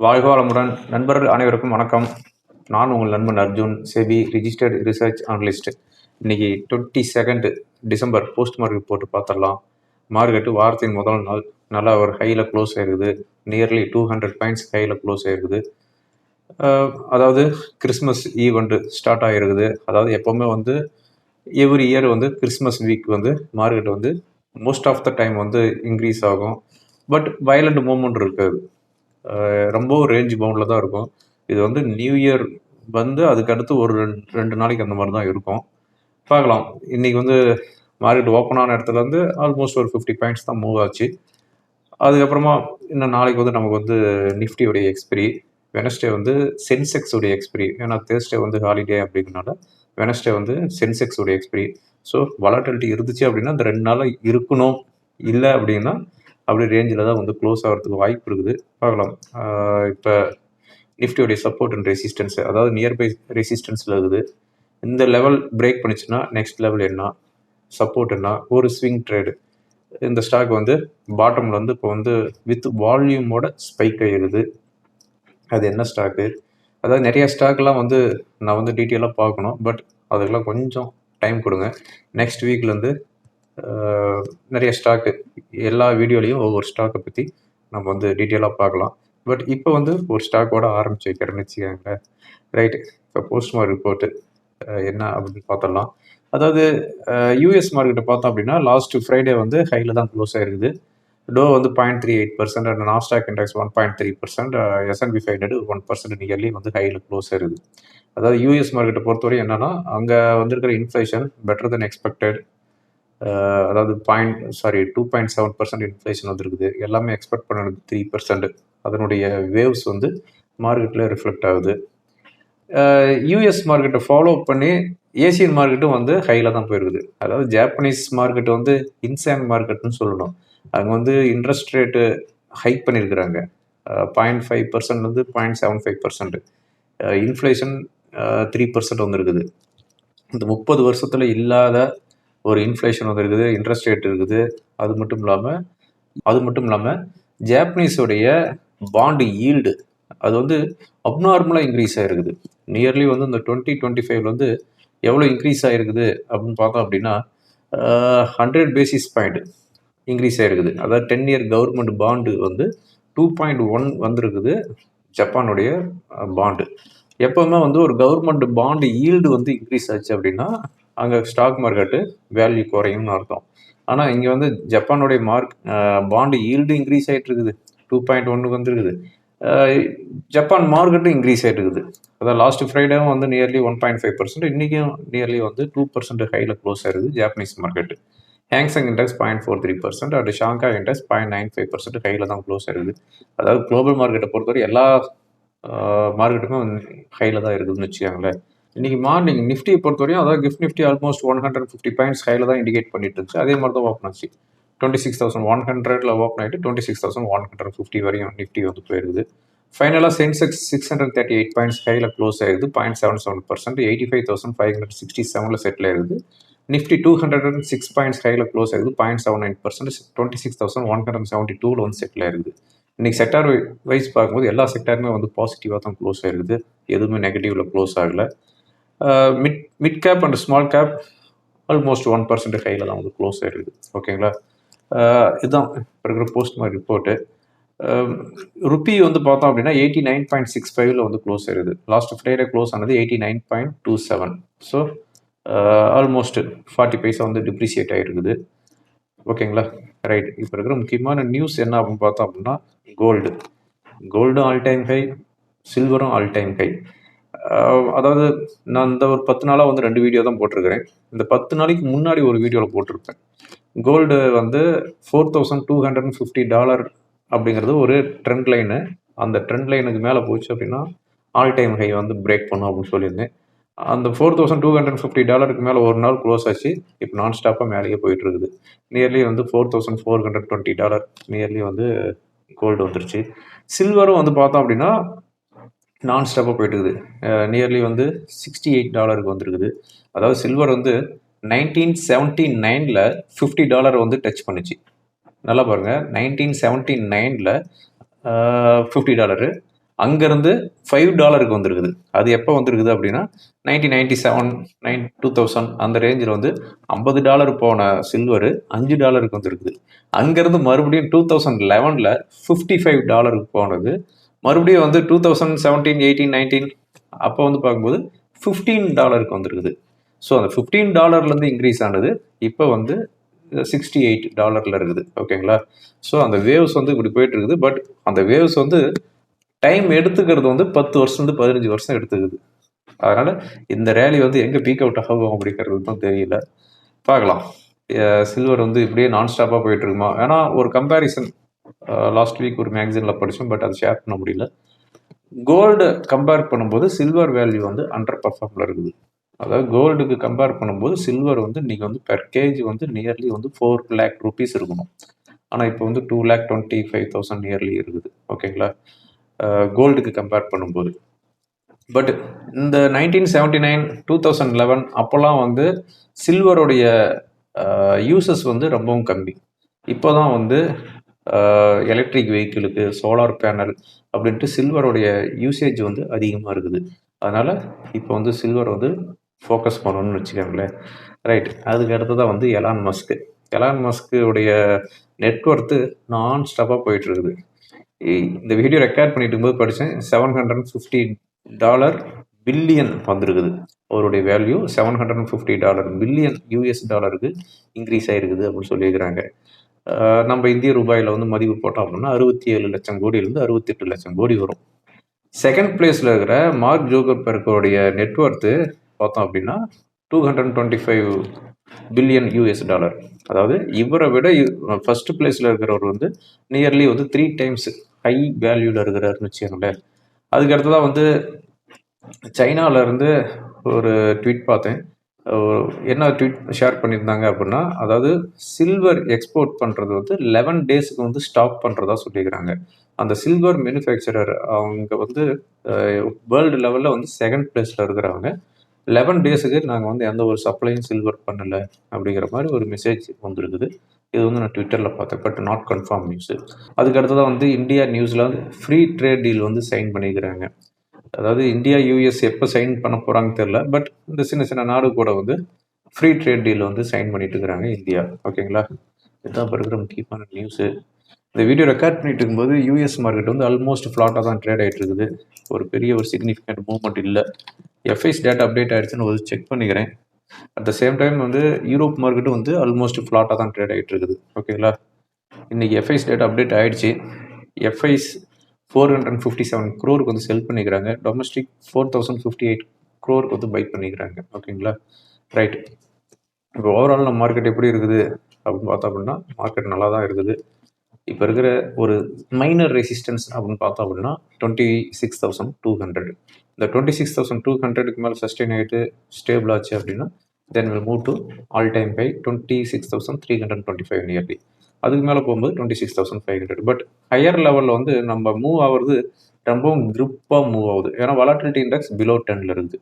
வாழ்க வளமுடன் நண்பர்கள் அனைவருக்கும் வணக்கம். நான் உங்கள் நண்பன் Arjun, SEBI registered research analyst. இன்னைக்கு 22 டிசம்பர் போஸ்ட் மார்க்கெட் போட்டு பார்த்துடலாம். மார்க்கெட்டு வாரத்தின் முதல் நாள் நல்லா ஒரு ஹையில் க்ளோஸ் ஆயிருக்குது. நியர்லி 200 பாயிண்ட்ஸ் ஹையில் க்ளோஸ் ஆயிருக்குது. அதாவது கிறிஸ்மஸ் ஈவெண்ட் ஸ்டார்ட் ஆகிருக்குது. அதாவது எப்போவுமே வந்து எவ்ரி இயர் வந்து கிறிஸ்மஸ் வீக் வந்து மார்க்கெட் வந்து மோஸ்ட் ஆஃப் த டைம் வந்து இன்க்ரீஸ் ஆகும். பட் வயலண்ட் மூமெண்ட் இருக்காது. ரொம்ப ரேஞ்ச் பவுண்டில் தான் இருக்கும். இது வந்து நியூ இயர் வந்து அதுக்கு அடுத்து ஒரு ரெண்டு நாளைக்கு அந்த மாதிரி தான் இருக்கும். பார்க்கலாம். இன்றைக்கி வந்து மார்க்கெட் ஓப்பன் ஆன இடத்துலேருந்து ஆல்மோஸ்ட் ஒரு 50 பாயிண்ட்ஸ் தான் மூவ் ஆச்சு. அதுக்கப்புறமா இன்னும் நாளைக்கு வந்து நமக்கு வந்து நிஃப்டியோடைய எக்ஸ்பிரி, வெனஸ்டே வந்து சென்செக்ஸோடைய எக்ஸ்பிரி. ஏன்னா தேர்ஸ்டே வந்து ஹாலிடே அப்படிங்கிறனால வெனஸ்டே வந்து சென்செக்ஸோடைய எக்ஸ்பிரி. ஸோ வலாட்டிலிட்டி இருந்துச்சு அப்படின்னா இந்த 2 நாளாக இருக்கணும். இல்லை அப்படின்னா அப்படி ரேஞ்சில் தான் வந்து க்ளோஸ் ஆகிறதுக்கு வாய்ப்பு இருக்குது. பார்க்கலாம். இப்போ நிஃப்டியோடைய சப்போர்ட் அண்ட் ரெசிஸ்டன்ஸ், அதாவது நியர்பை ரெசிஸ்டன்ஸில் இருக்குது. இந்த லெவல் பிரேக் பண்ணிச்சுன்னா நெக்ஸ்ட் லெவல் என்ன, சப்போர்ட் என்ன, ஒரு ஸ்விங் ட்ரேடு. இந்த ஸ்டாக் வந்து பாட்டமில் வந்து இப்போ வந்து வித் வால்யூமோட ஸ்பைக் ஆகிடுது. அது என்ன ஸ்டாக்கு, அதாவது நிறைய ஸ்டாக்லாம் வந்து நான் வந்து டீட்டெயிலாக பார்க்கணும். பட் அதுக்கெல்லாம் கொஞ்சம் டைம் கொடுங்க. நெக்ஸ்ட் வீக்லேருந்து நிறைய ஸ்டாக்கு எல்லா வீடியோலையும் ஒவ்வொரு ஸ்டாக்கை பற்றி நம்ம வந்து டீட்டெயிலாக பார்க்கலாம். பட் இப்போ வந்து ஒரு ஸ்டாக்கோட ஆரம்பிச்சு வைக்கிறேன்னு வச்சுக்கோங்க. ரைட்டு. இப்போ போஸ்ட் மார்க்கெட் ரிப்போர்ட்டு என்ன அப்படின்னு பார்த்துடலாம். அதாவது யூஎஸ் மார்க்கெட்டை பார்த்தோம் அப்படின்னா லாஸ்ட் ஃப்ரைடே வந்து ஹையில் தான் க்ளோஸ் ஆகிருக்குது. டோ வந்து 0.38%, and Nasdaq index 1.3%, S&P 500 1% nearly வந்து ஹையில் க்ளோஸ் ஆயிருது. அதாவது யூஎஸ் மார்க்கெட்டை பொறுத்தவரை என்னன்னா அங்கே வந்திருக்கிற இன்ஃப்ளேஷன் பெட்டர் தென் எக்ஸ்பெக்டட். அதாவது 2.7% இன்ஃப்ளேஷன் வந்துருக்குது. எல்லாமே எக்ஸ்பெக்ட் பண்ணது 3%. அதனுடைய வேவ்ஸ் வந்து மார்க்கெட்டில் ரிஃப்ளெக்ட் ஆகுது. யூஎஸ் மார்க்கெட்டை ஃபாலோ பண்ணி ஏசியன் மார்க்கெட்டும் வந்து ஹையில் தான் போயிருக்குது. அதாவது ஜாப்பனீஸ் மார்க்கெட் வந்து இன்சேன் மார்க்கெட்னு சொல்லணும். அங்கே வந்து இன்ட்ரெஸ்ட் ரேட்டு ஹைக் பண்ணியிருக்கிறாங்க. 0.5% வந்து 0.75%. இன்ஃப்ளேஷன் 3% வந்துருக்குது. இந்த 30 வருஷத்தில் இல்லாத ஒரு இன்ஃப்ளேஷன் வந்துருக்குது. இன்ட்ரெஸ்ட் ரேட் இருக்குது. அது மட்டும் இல்லாமல் ஜாப்பனீஸோடைய பாண்டு ஈல்டு அது வந்து அப்நார்மலாக இன்க்ரீஸ் ஆகிருக்குது. நியர்லி வந்து இந்த 2025 வந்து எவ்வளோ இன்க்ரீஸ் ஆகிருக்குது அப்படின்னு பார்த்தோம் அப்படின்னா 100 பேசிஸ் பாயிண்ட் இன்க்ரீஸ் ஆகிருக்குது. அதாவது 10 இயர் கவர்மெண்ட் பாண்டு வந்து 2.1 வந்திருக்குது. ஜப்பானுடைய பாண்டு எப்போவுமே வந்து ஒரு கவர்மெண்ட் பாண்டு ஈல்டு வந்து இன்க்ரீஸ் ஆச்சு அப்படின்னா அங்கே ஸ்டாக் மார்க்கெட்டு வேல்யூ குறையும்னு அர்த்தம். ஆனால் இங்கே வந்து ஜப்பானுடைய பாண்டு ஈல்டு இன்க்ரீஸ் ஆகிட்டு இருக்குது. 2.1 வந்துருக்குது. ஜப்பான் மார்க்கெட்டும் இன்க்ரீஸ் ஆகிட்டு இருக்குது. அதாவது லாஸ்ட் ஃப்ரைடேவும் வந்து நியர்லி 1.5%, இன்றைக்கும் நியர்லி வந்து 2% ஹையில் க்ளோஸ் ஆயிருக்குது Japanese market. Hang Seng index 0.43%, and Shanghai index 0.95% ஹையில் தான் க்ளோஸ் ஆயிருக்குது. அதாவது குளோபல் மார்க்கெட்டை பொறுத்தவரை எல்லா மார்க்கெட்டுமே ஹையில் தான் இருக்குதுன்னு வச்சுக்கோங்களேன். இன்றைக்கி மார்னிங் நிஃப்டியை பொறுத்தவரையும் அதாவது கிஃப்ட் நிஃப்டி ஆல்மோஸ்ட் 150 பாயிண்ட்ஸ் ஹையில் தான் இண்டிகேட் பண்ணிட்டு இருந்துச்சு. அதே மாதிரி தான் ஓப்பன் ஆச்சு. 26,100 ஓப்பன் ஆகிட்டு 26,150 வரையும் நிஃப்டி வந்து போயிருக்குது. ஃபைனலாக சென்செக்ஸ் 638 பாயிண்ட்ஸ் ஹையில் க்ளோஸ் ஆயிருது. 0.77%, 85,567 செட்டில் ஆயிருது. நிஃப்டி 206 பாயிண்ட்ஸ் ஹையில் க்ளோஸ் ஆயிருது. 0.79%, 26,172 வந்து செட்டில் ஆயிருது. இன்றைக்கி செக்டார் வைஸ் பார்க்கும்போது எல்லா செக்டாருமே வந்து பாசிட்டிவாக தான் க்ளோஸ் ஆயிருக்குது. எதுவுமே நெகட்டிவில் க்ளோஸ் ஆகலை. Mid cap and small cap almost 1% ஹையில் தான் வந்து க்ளோஸ் ஆயிருக்குது. ஓகேங்களா. இதுதான் இப்போ இருக்கிற போஸ்ட் மார்க்கெட் ரிப்போர்ட்டு. ருப்பி வந்து பார்த்தோம் அப்படின்னா 89.65 வந்து க்ளோஸ் ஆயிருது. லாஸ்ட் ஃப்ரைடே க்ளோஸ் ஆனது 89.27. ஸோ ஆல்மோஸ்ட் 40 பைசா வந்து டிப்ரிசியேட் ஆகிருக்குது. ஓகேங்களா. ரைட். இப்போ இருக்கிற முக்கியமான நியூஸ் என்ன அப்படின்னு பார்த்தோம் அப்படின்னா கோல்டும் ஆல் டைம் ஹை, சில்வரும் ஆல் டைம் ஹை. அதாவது நான் இந்த ஒரு 10 நாளாக வந்து 2 வீடியோ தான் போட்டிருக்கிறேன். இந்த 10 நாளைக்கு முன்னாடி ஒரு வீடியோவில் போட்டிருப்பேன். கோல்டு வந்து $4,250 அப்படிங்கிறது ஒரு ட்ரெண்ட் லைனு. அந்த ட்ரெண்ட் லைனுக்கு மேலே போச்சு அப்படின்னா ஆல் டைம் ஹை வந்து பிரேக் பண்ணும் அப்படின்னு சொல்லியிருந்தேன். அந்த $4,250 மேலே ஒரு நாள் க்ளோஸ் ஆச்சு. இப்போ நான் ஸ்டாப்பாக மேலேயே போயிட்டு இருக்குது. நியர்லி வந்து $4,420 நியர்லி வந்து கோல்டு வந்துருச்சு. சில்வரும் வந்து பார்த்தோம் அப்படின்னா நான் ஸ்டாப்பாக போயிட்டு இருக்குது. நியர்லி வந்து $68 வந்துருக்குது. அதாவது சில்வர் வந்து 1979 $50 வந்து டச் பண்ணிச்சு. நல்லா பாருங்கள், 1979 $50. அங்கேருந்து $5 வந்துருக்குது. அது எப்போ வந்துருக்குது அப்படின்னா 1997 2000 அந்த ரேஞ்சில் வந்து $50 போன சில்வரு $5 வந்துருக்குது. அங்கேருந்து மறுபடியும் 2011 $55 போனது மறுபடியும் வந்து 2017 18 19 அப்போ வந்து பார்க்கும்போது $15 வந்துருக்குது. ஸோ அந்த $15 இன்க்ரீஸ் ஆனது இப்போ வந்து $68 இருக்குது. ஓகேங்களா? ஸோ அந்த வேவ்ஸ் வந்து இப்படி போயிட்டு இருக்குது. பட் அந்த வேவ்ஸ் வந்து டைம் எடுத்துக்கிறது வந்து 10 வருஷம் 15 வருஷம் எடுத்துக்குது. அதனால இந்த ரேலி வந்து எங்கே பீக் அவுட் ஆகும் அப்படிங்கிறது தான் தெரியல. பார்க்கலாம். சில்வர் வந்து இப்படியே நான் ஸ்டாப்பாக போயிட்டு இருக்குமா? ஏன்னா ஒரு கம்பேரிசன் லாஸ்ட் வீக் ஒரு மேகசினில் படித்தோம். பட் அதை ஷேர் பண்ண முடியல. கோல்டு கம்பேர் பண்ணும்போது சில்வர் வேல்யூ வந்து அண்டர் பர்ஃபார்மில் இருக்குது. அதாவது கோல்டுக்கு கம்பேர் பண்ணும்போது சில்வர் வந்து இன்றைக்கி வந்து பெர் கேஜி வந்து நியர்லி வந்து 4 lakh rupees இருக்கணும். ஆனால் இப்போ வந்து 2,25,000 நியர்லி இருக்குது. ஓகேங்களா? கோல்டுக்கு கம்பேர் பண்ணும்போது. பட் இந்த 1979 2011 அப்போல்லாம் வந்து சில்வருடைய யூசஸ் வந்து ரொம்பவும் கம்மி. இப்போ தான் வந்து எலக்ட்ரிக் வெஹிக்கிளுக்கு சோலார் பேனல் அப்படின்ட்டு சில்வருடைய யூசேஜ் வந்து அதிகமாக இருக்குது. அதனால் இப்போ வந்து சில்வர் வந்து ஃபோக்கஸ் பண்ணணும்னு வச்சுக்கோங்களேன். ரைட். அதுக்கு அடுத்ததான் வந்து எலான் மஸ்குடைய நெட்ஒர்த்து நான் ஸ்டாப்பாக போயிட்டுருக்குது. இந்த வீடியோ ரெக்கார்ட் பண்ணிட்டு இருக்கும்போது படித்தேன். $750 பில்லியன் வந்துருக்குது. அவருடைய வேல்யூ $750 பில்லியன் US இன்க்ரீஸ் ஆகிருக்குது அப்படின்னு சொல்லியிருக்கிறாங்க. நம்ம இந்திய ரூபாயில் வந்து மதிப்பு போட்டோம் அப்படின்னா 67 லட்சம் கோடியிலேருந்து 68 லட்சம் கோடி வரும். செகண்ட் பிளேஸில் இருக்கிற மார்க் ஜூக்கர்பெர்கோடைய நெட்ஒர்த்து பார்த்தோம் அப்படின்னா $225 பில்லியன் US. அதாவது இவரை விட ஃபர்ஸ்ட் பிளேஸில் இருக்கிறவர் வந்து நியர்லி வந்து 3 times ஹை வேல்யூவில் இருக்கிறாருன்னு வச்சுக்கோங்களேன். அதுக்கு அடுத்ததான் வந்து சைனாவிலேருந்து ஒரு ட்வீட் பார்த்தேன். என்ன ட்வீட் ஷேர் பண்ணியிருந்தாங்க அப்படின்னா, அதாவது சில்வர் எக்ஸ்போர்ட் பண்ணுறது வந்து 11 டேஸுக்கு வந்து ஸ்டாப் பண்ணுறதா சொல்லியிருக்கிறாங்க. அந்த சில்வர் மேனுஃபேக்சரர் அவங்க வந்து வேர்ல்டு லெவலில் வந்து செகண்ட் பிளேஸில் இருக்கிறவங்க 11 டேஸுக்கு நாங்கள் வந்து எந்த ஒரு சப்ளையும் சில்வர் பண்ணலை அப்படிங்கிற மாதிரி ஒரு மெசேஜ் வந்துருக்குது. இது வந்து நான் ட்விட்டரில் பார்த்தேன். But not confirm news. அதுக்கு அடுத்ததான் வந்து India New Zealand free trade deal வந்து சைன் பண்ணிக்கிறாங்க. அதாவது இந்தியா யூஎஸ் எப்போ சைன் பண்ண போகிறாங்கன்னு தெரில. பட் இந்த சின்ன சின்ன நாடு கூட வந்து ஃப்ரீ ட்ரேட் டீல் வந்து சைன் பண்ணிட்டு இருக்கிறாங்க இந்தியா. ஓகேங்களா? இதுதான் இப்போ இருக்கிற முக்கியமான நியூஸு. இந்த வீடியோ ரெக்கார்ட் பண்ணிட்டு இருக்கும்போது யூஎஸ் மார்க்கெட் வந்து ஆல்மோஸ்ட் ஃப்ளாட்டாக தான் ட்ரேட் ஆகிட்டு இருக்குது. ஒரு பெரிய ஒரு சிக்னிஃபிகண்ட் மூவ்மெண்ட் இல்லை. எஃப்ஐஸ் டேட்டா அப்டேட் ஆகிடுச்சுன்னு ஒரு செக் பண்ணிக்கிறேன். அட் த சேம் டைம் வந்து யூரோப் மார்க்கெட்டும் வந்து ஆல்மோஸ்ட் ஃப்ளாட்டாக தான் ட்ரேட் ஆகிட்டு இருக்குது. ஓகேங்களா? இன்றைக்கி எஃப்ஐஸ் டேட்டா அப்டேட் ஆகிடுச்சு. எஃப்ஐஸ் 457 crore வந்து செல் பண்ணிக்கிறாங்க. டொமஸ்டிக் 4058 crore வந்து பை பண்ணிக்கிறாங்க. ஓகேங்களா? ரைட். இப்போ ஓவரால் நம்ம மார்க்கெட் எப்படி இருக்குது அப்படின்னு பார்த்தோம் அப்படின்னா மார்க்கெட் நல்லா தான் இருக்குது. இப்போ இருக்கிற ஒரு மைனர் ரெசிஸ்டன்ஸ் அப்படின்னு பார்த்தோம் அப்படின்னா 26,200. இந்த 26,200க்கு மேலே சஸ்டெயின் ஆகிட்டு ஸ்டேபிள் ஆச்சு அப்படின்னா தென் will move to all time high 26,325 nearly. அதுக்கு மேலே போகும்போது 26,500. பட் ஹையர் லெவலில் வந்து நம்ம மூவ் ஆகுறது ரொம்பவும் க்ரிப்பாக மூவ் ஆகுது. ஏன்னா வாலட்டிலிட்டி இண்டெக்ஸ் பிலோ 10 இருக்குது.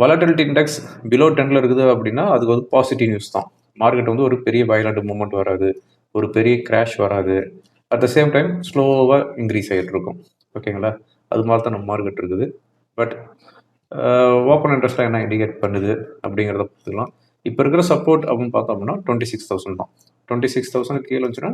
வாலட்டிலிட்டி இண்டெக்ஸ் பிலோ 10 இருக்குது அப்படின்னா அதுக்கு வந்து பாசிட்டிவ் நியூஸ் தான். மார்க்கெட் வந்து ஒரு பெரிய வயலண்ட் மூவ்மெண்ட் வராது, ஒரு பெரிய கிராஷ் வராது. அட் த சேம் டைம் ஸ்லோவாக இன்க்ரீஸ் ஆகிட்டு இருக்கும். ஓகேங்களா? அது மாதிரி தான் நம்ம மார்க்கெட் இருக்குது. பட் ஓப்பன் இன்ட்ரெஸ்ட்டாக என்ன இண்டிகேட் பண்ணுது அப்படிங்கிறத பார்த்துக்கலாம். இப்போ இருக்கிற சப்போர்ட் அப்படின்னு பார்த்தோம் அப்படின்னா 26,000 தான். 26,000 கீழே வந்துச்சுன்னா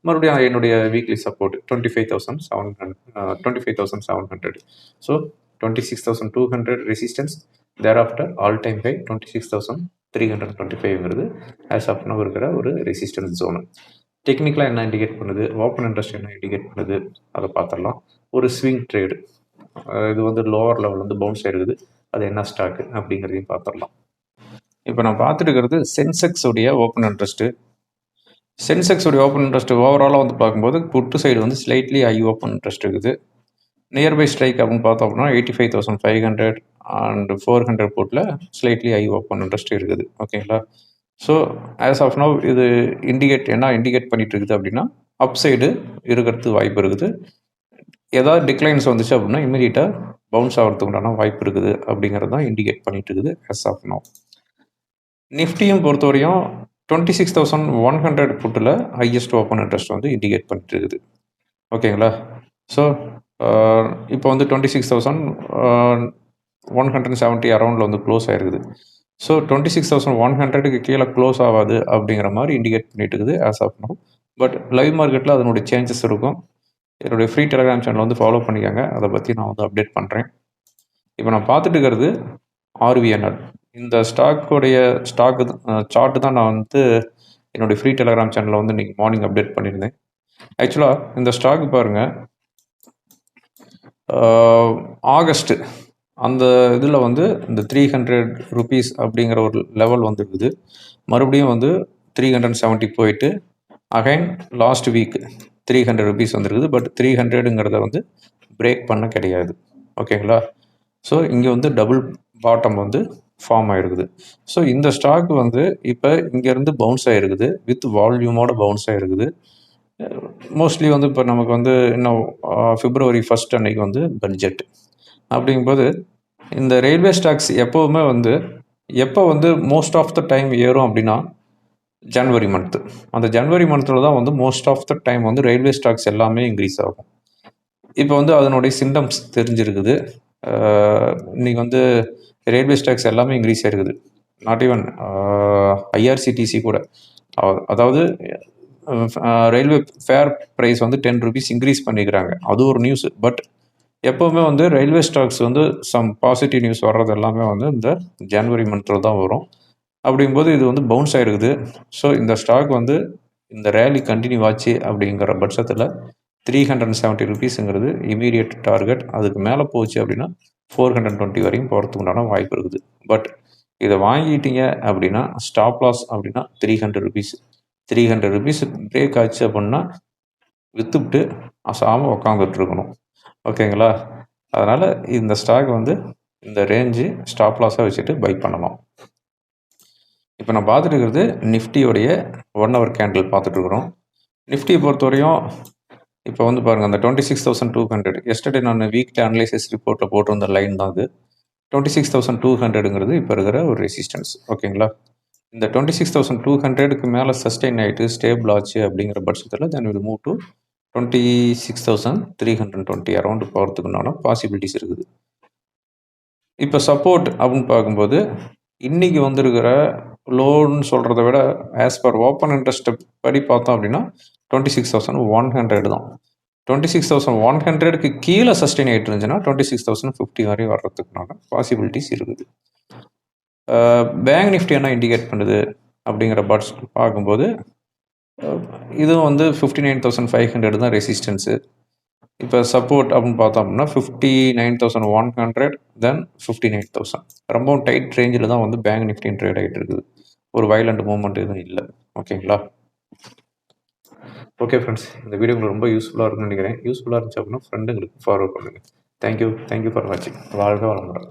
மறுபடியும் என்னுடைய weekly support 25,700. So 26,200 resistance. Thereafter all time high 26,325 as of now இருக்கிற ஒரு ரெசிஸ்டன்ஸ் ஜோனு. டெக்னிக்கலாக என்ன இண்டிகேட் பண்ணுது, ஓப்பன் இன்ட்ரெஸ்ட் என்ன இண்டிகேட் பண்ணுது அதை பார்த்துடலாம். ஒரு ஸ்விங் ட்ரேடு, இது வந்து லோவர் லெவல் வந்து பவுன்ஸ் ஆகிருக்குது. அது என்ன ஸ்டாக்கு அப்படிங்கிறதையும் பார்த்துடலாம். இப்போ நான் பார்த்துட்டு இருக்கிறது சென்செக்ஸ் உடைய ஓப்பன் இன்ட்ரெஸ்ட்டு. சென்செக்ஸ் உடைய ஓப்பன் இன்ட்ரெஸ்ட் ஓவராலாக வந்து பார்க்கும்போது புட்டு சைடு வந்து ஸ்லைட்லி ஹை ஓப்பன் இன்ட்ரெஸ்ட் இருக்குது. நியர்பை ஸ்ட்ரைக் அப்படின்னு பார்த்தோம் அப்படின்னா 85,500 அண்ட் 400 புட்டில் ஸ்லைட்லி ஹை ஓப்பன் இன்ட்ரெஸ்ட் இருக்குது. ஓகேங்களா? ஸோ ஆஸ் ஆஃப் நவ் இது என்ன இண்டிகேட் பண்ணிட்டு இருக்குது அப்படின்னா அப் சைடு இருக்கிறதுக்கு வாய்ப்பு இருக்குது. ஏதாவது டிக்ளைன்ஸ் வந்துச்சு அப்படின்னா இமீடியட்டாக பவுன்ஸ் ஆகிறதுக்கு உண்டான வாய்ப்பு இருக்குது அப்படிங்கிறது தான் இண்டிகேட் பண்ணிட்டு இருக்குது ஆஸ் ஆஃப் நவ். நிஃப்டியும் பொறுத்தவரையும் 26,100 புட்டில் ஹையஸ்ட் ஓப்பன் இன்ட்ரெஸ்ட் வந்து இண்டிகேட் பண்ணிட்டு இருக்குது. ஓகேங்களா? ஸோ இப்போ வந்து 26,170 அரௌண்டில் வந்து க்ளோஸ் ஆயிருக்குது. ஸோ 26,100க்கு கீழே க்ளோஸ் ஆகாது அப்படிங்கிற மாதிரி இண்டிகேட் பண்ணிட்டு இருக்குது as of now. But live மார்க்கெட்டில் அதனுடைய சேஞ்சஸ் இருக்கும். என்னுடைய ஃப்ரீ டெலிகிராம் சேனல் வந்து ஃபாலோ பண்ணிக்கோங்க. அதை பற்றி நான் வந்து அப்டேட் பண்ணுறேன். இப்போ நான் பார்த்துட்டு இருக்கிறது ஆர்விஎன்எல். இந்த ஸ்டாக்கு சார்ட்டு தான் நான் வந்து என்னுடைய ஃப்ரீ டெலிகிராம் சேனலில் வந்து இன்றைக்கி மார்னிங் அப்டேட் பண்ணியிருந்தேன். ஆக்சுவலாக இந்த ஸ்டாக் பாருங்கள், ஆகஸ்ட்டு அந்த இதில் வந்து இந்த 300 ருபீஸ் அப்படிங்கிற ஒரு லெவல் வந்துருக்குது. மறுபடியும் வந்து 370 போயிட்டு அகைன் லாஸ்ட் வீக் 300 ருபீஸ் வந்துருக்குது. பட் 300ங்கிறத வந்து பிரேக் பண்ண கிடையாது. ஓகேங்களா? ஸோ இங்கே வந்து டபுள் பாட்டம் வந்து ஃபார்ம் ஆகிருக்குது. ஸோ இந்த ஸ்டாக் வந்து இப்போ இங்கேருந்து பவுன்ஸ் ஆகிருக்குது, வித் வால்யூமோட பவுன்ஸ் ஆகிருக்குது. மோஸ்ட்லி வந்து இப்போ நமக்கு வந்து இன்னும் February 1 அன்னைக்கு வந்து பட்ஜெட். அப்படிங்கும்போது இந்த ரயில்வே ஸ்டாக்ஸ் எப்போவுமே வந்து எப்போ வந்து மோஸ்ட் ஆஃப் த டைம் ஏறும் அப்படின்னா ஜனவரி மந்த்து. அந்த ஜனவரி மந்த்தில் தான் வந்து மோஸ்ட் ஆஃப் த டைம் வந்து ரயில்வே ஸ்டாக்ஸ் எல்லாமே இன்க்ரீஸ் ஆகும். இப்போ வந்து அதனுடைய சிம்டம்ஸ் தெரிஞ்சிருக்குது. இன்னைக்கு வந்து ரயில்வே ஸ்டாக்ஸ் எல்லாமே இன்க்ரீஸ் ஆயிருக்குது. நாட் ஈவன் ஐஆர்சிடிசி கூட. அதாவது ரயில்வே ஃபேர் ப்ரைஸ் வந்து 10 ருபீஸ் இன்க்ரீஸ் பண்ணிக்கிறாங்க. அது ஒரு நியூஸ். பட் எப்போவுமே வந்து ரயில்வே ஸ்டாக்ஸ் வந்து சம் பாசிட்டிவ் நியூஸ் வர்றது எல்லாமே வந்து இந்த ஜனவரி மந்த்தில் தான் வரும். அப்படிங்கும்போது இது வந்து பவுன்ஸ் ஆகிருக்குது. ஸோ இந்த ஸ்டாக் வந்து இந்த ரேலி கண்டினியூ ஆச்சு அப்படிங்கிற பட்சத்தில் 370 ருபீஸுங்கிறது இமீடியட் டார்கெட். அதுக்கு மேலே போச்சு அப்படின்னா 420 வரையும் போகிறதுக்கு உண்டான வாய்ப்பு இருக்குது. பட் இதை வாங்கிட்டீங்க அப்படின்னா ஸ்டாப் லாஸ் அப்படின்னா 300 ருபீஸ். 300 ருபீஸ் பிரேக் ஆச்சு அப்படின்னா விற்றுவிட்டு அசாமல் உக்காந்துட்டு இருக்கணும். ஓகேங்களா? அதனால் இந்த ஸ்டாக் வந்து இந்த ரேஞ்சு ஸ்டாப் லாஸாக வச்சுட்டு பை பண்ணலாம். இப்போ நான் பார்த்துட்டு இருக்கிறது நிஃப்டியோடைய 1 ஹவர் கேண்டில் பார்த்துட்ருக்குறோம். நிஃப்டியை பொறுத்தவரையும் இப்போ வந்து பாருங்கள், அந்த 26,200 எஸ்டர்டே நான் வீக்லி அனலைசிஸ் ரிப்போர்ட்டில் போட்டிருந்த லைன் தான் அது. 26,200ங்கிறது இப்போ இருக்கிற ஒரு ரெசிஸ்டன்ஸ். ஓகேங்களா? இந்த 26,200க்கு மேலே சஸ்டெயின் ஆகிட்டு ஸ்டேபிள் ஆச்சு அப்படிங்கிற பட்சத்தில் then will move to 26,320 around போகிறதுக்குண்டான பாசிபிலிட்டிஸ் இருக்குது. இப்போ சப்போர்ட் அப்படின்னு பார்க்கும்போது இன்றைக்கி வந்திருக்கிற லோன்னு சொல்கிறத விட ஆஸ் பர் ஓப்பன் இன்ட்ரெஸ்ட் படி பார்த்தோம் அப்படின்னா 26,100 தான். 26,100க்கு கீழே சஸ்டெயின் ஆகிட்டு இருந்துச்சுன்னா 26,050 வரையும் வர்றதுக்குனால பாசிபிலிட்டிஸ் இருக்குது. பேங்க் நிஃப்டி என்ன இண்டிகேட் பண்ணுது அப்படிங்கிற பார்க்கும்போது இதுவும் வந்து 59,500 தான் ரெசிஸ்டன்ஸு. இப்போ சப்போர்ட் அப்படின்னு பார்த்தோம் அப்படின்னா 59,100 தென் 59,000. ரொம்பவும் டைட் ரேஞ்சில் தான் வந்து பேங்க் நிஃப்டி ட்ரேட் ஆகிட்டு இருக்குது. ஒரு வைலண்ட் மூவ்மெண்ட் எதுவும் இல்லை. ஓகேங்களா? ஓகே ஃப்ரெண்ட்ஸ், இந்த வீடியோ உங்களுக்கு ரொம்ப யூஸ்ஃபுல்லாக இருக்குன்னு நினைக்கிறேன். யூஸ்ஃபுல்லாக இருந்துச்சு அப்படின்னா ஃப்ரெண்டுங்களுக்கு ஃபார்வர்ட் பண்ணுங்கள். தேங்க்யூ ஃபார் வாட்சிங். வாழ்க வளமுடன்.